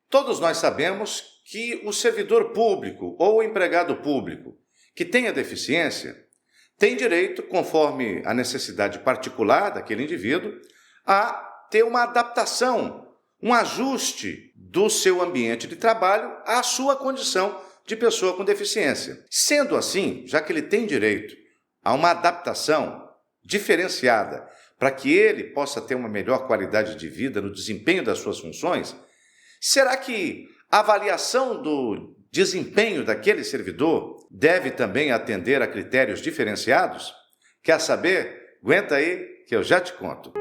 Todos nós sabemos que o servidor público ou o empregado público que tenha deficiência tem direito, conforme a necessidade particular daquele indivíduo, a ter uma adaptação, um ajuste do seu ambiente de trabalho à sua condição de pessoa com deficiência. Sendo assim, já que ele tem direito a uma adaptação diferenciada para que ele possa ter uma melhor qualidade de vida no desempenho das suas funções, será que a avaliação do desempenho daquele servidor deve também atender a critérios diferenciados? Quer saber? Aguenta aí que eu já te conto.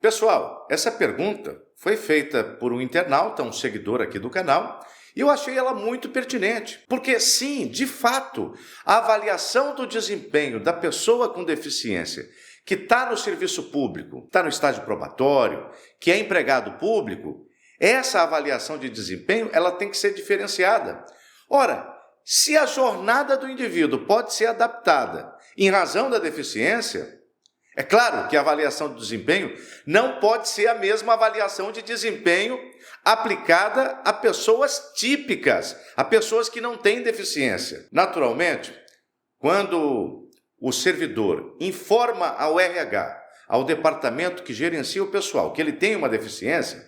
Pessoal, essa pergunta foi feita por um internauta, um seguidor aqui do canal, e eu achei ela muito pertinente, porque sim, de fato, a avaliação do desempenho da pessoa com deficiência que está no serviço público, está no estágio probatório, que é empregado público, essa avaliação de desempenho ela tem que ser diferenciada. Ora, se a jornada do indivíduo pode ser adaptada em razão da deficiência, é claro que a avaliação de desempenho não pode ser a mesma avaliação de desempenho aplicada a pessoas típicas, a pessoas que não têm deficiência. Naturalmente, quando o servidor informa ao RH, ao departamento que gerencia o pessoal, que ele tem uma deficiência,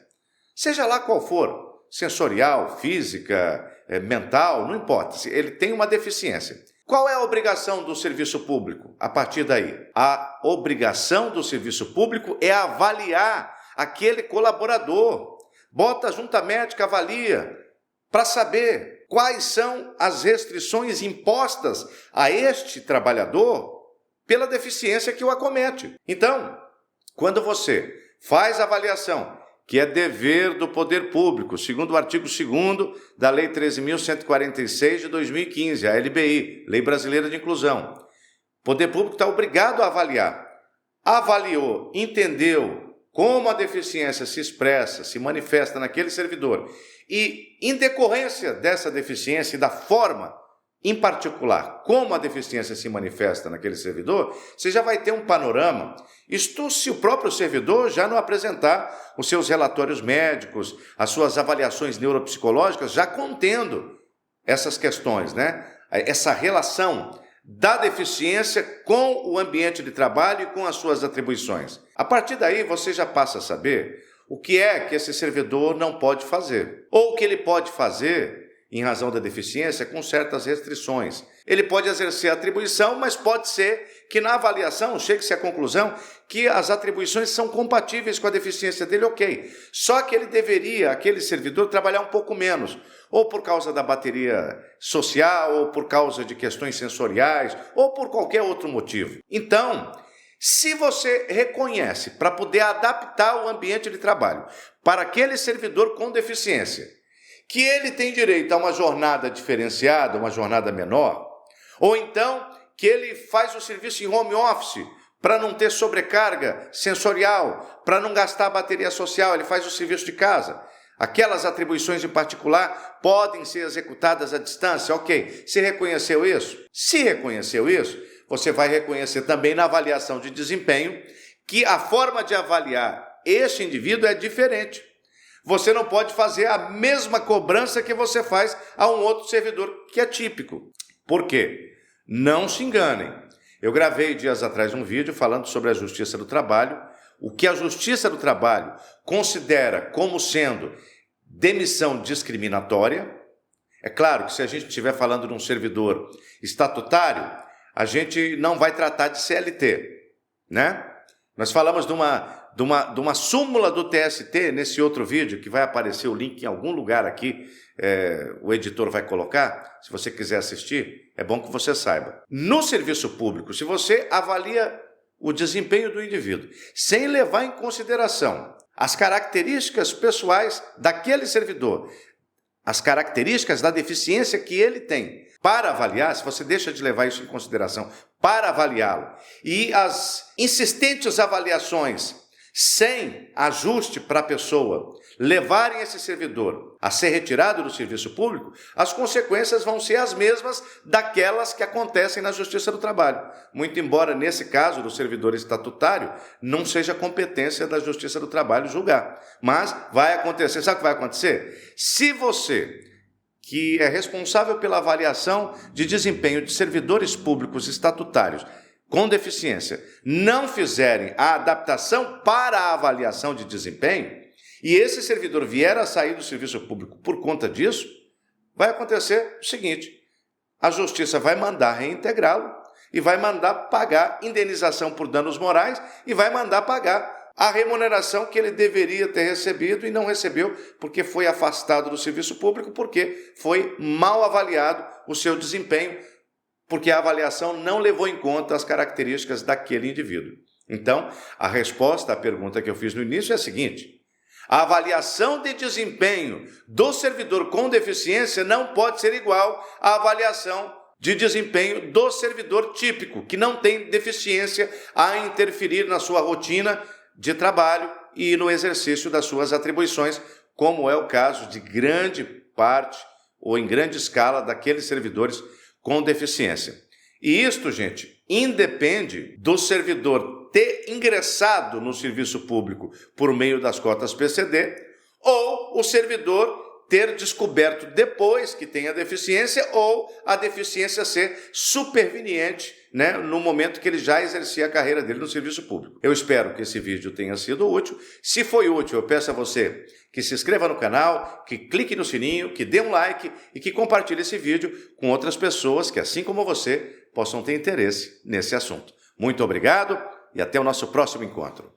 seja lá qual for, sensorial, física, mental, não importa, se ele tem uma deficiência. Qual é a obrigação do serviço público a partir daí? A obrigação do serviço público é avaliar aquele colaborador. Bota a junta médica, avalia, para saber quais são as restrições impostas a este trabalhador pela deficiência que o acomete. Então, quando você faz a avaliação, que é dever do poder público, segundo o artigo 2º da Lei 13.146 de 2015, a LBI, Lei Brasileira de Inclusão. O poder público está obrigado a avaliar. Avaliou, entendeu como a deficiência se expressa, se manifesta naquele servidor e, em decorrência dessa deficiência e da forma, em particular, como a deficiência se manifesta naquele servidor, você já vai ter um panorama. Isto se o próprio servidor já não apresentar os seus relatórios médicos, as suas avaliações neuropsicológicas, já contendo essas questões, né? Essa relação da deficiência com o ambiente de trabalho e com as suas atribuições. A partir daí, você já passa a saber o que é que esse servidor não pode fazer, ou o que ele pode fazer em razão da deficiência, com certas restrições. Ele pode exercer a atribuição, mas pode ser que na avaliação chegue-se à conclusão que as atribuições são compatíveis com a deficiência dele, ok. Só que ele deveria, aquele servidor, trabalhar um pouco menos, ou por causa da bateria social, ou por causa de questões sensoriais, ou por qualquer outro motivo. Então, se você reconhece para poder adaptar o ambiente de trabalho para aquele servidor com deficiência, que ele tem direito a uma jornada diferenciada, uma jornada menor, ou então que ele faz o serviço em home office para não ter sobrecarga sensorial, para não gastar a bateria social, ele faz o serviço de casa. Aquelas atribuições em particular podem ser executadas à distância, ok. Você reconheceu isso? Se reconheceu isso, você vai reconhecer também na avaliação de desempenho que a forma de avaliar este indivíduo é diferente. Você não pode fazer a mesma cobrança que você faz a um outro servidor que é típico. Por quê? Não se enganem. Eu gravei dias atrás um vídeo falando sobre a Justiça do Trabalho, o que a Justiça do Trabalho considera como sendo demissão discriminatória. É claro que se a gente estiver falando de um servidor estatutário, a gente não vai tratar de CLT, né? Nós falamos de uma súmula do TST nesse outro vídeo, que vai aparecer o link em algum lugar aqui, o editor vai colocar, se você quiser assistir, é bom que você saiba. No serviço público, se você avalia o desempenho do indivíduo, sem levar em consideração as características pessoais daquele servidor, as características da deficiência que ele tem, para avaliar, se você deixa de levar isso em consideração para avaliá-lo, e as insistentes avaliações sem ajuste para a pessoa, levarem esse servidor a ser retirado do serviço público, as consequências vão ser as mesmas daquelas que acontecem na Justiça do Trabalho. Muito embora, nesse caso do servidor estatutário, não seja competência da Justiça do Trabalho julgar. Mas vai acontecer. Sabe o que vai acontecer? Se você, que é responsável pela avaliação de desempenho de servidores públicos estatutários com deficiência, não fizerem a adaptação para a avaliação de desempenho, e esse servidor vier a sair do serviço público por conta disso, vai acontecer o seguinte: a Justiça vai mandar reintegrá-lo e vai mandar pagar indenização por danos morais e vai mandar pagar a remuneração que ele deveria ter recebido e não recebeu porque foi afastado do serviço público, porque foi mal avaliado o seu desempenho, porque a avaliação não levou em conta as características daquele indivíduo. Então, a resposta à pergunta que eu fiz no início é a seguinte: a avaliação de desempenho do servidor com deficiência não pode ser igual à avaliação de desempenho do servidor típico, que não tem deficiência a interferir na sua rotina de trabalho e no exercício das suas atribuições, como é o caso de grande parte ou em grande escala daqueles servidores com deficiência. E isto, gente, independe do servidor ter ingressado no serviço público por meio das cotas PCD ou o servidor ter descoberto depois que tem a deficiência ou a deficiência ser superveniente, no momento que ele já exercia a carreira dele no serviço público. Eu espero que esse vídeo tenha sido útil. Se foi útil, eu peço a você que se inscreva no canal, que clique no sininho, que dê um like e que compartilhe esse vídeo com outras pessoas que, assim como você, possam ter interesse nesse assunto. Muito obrigado e até o nosso próximo encontro.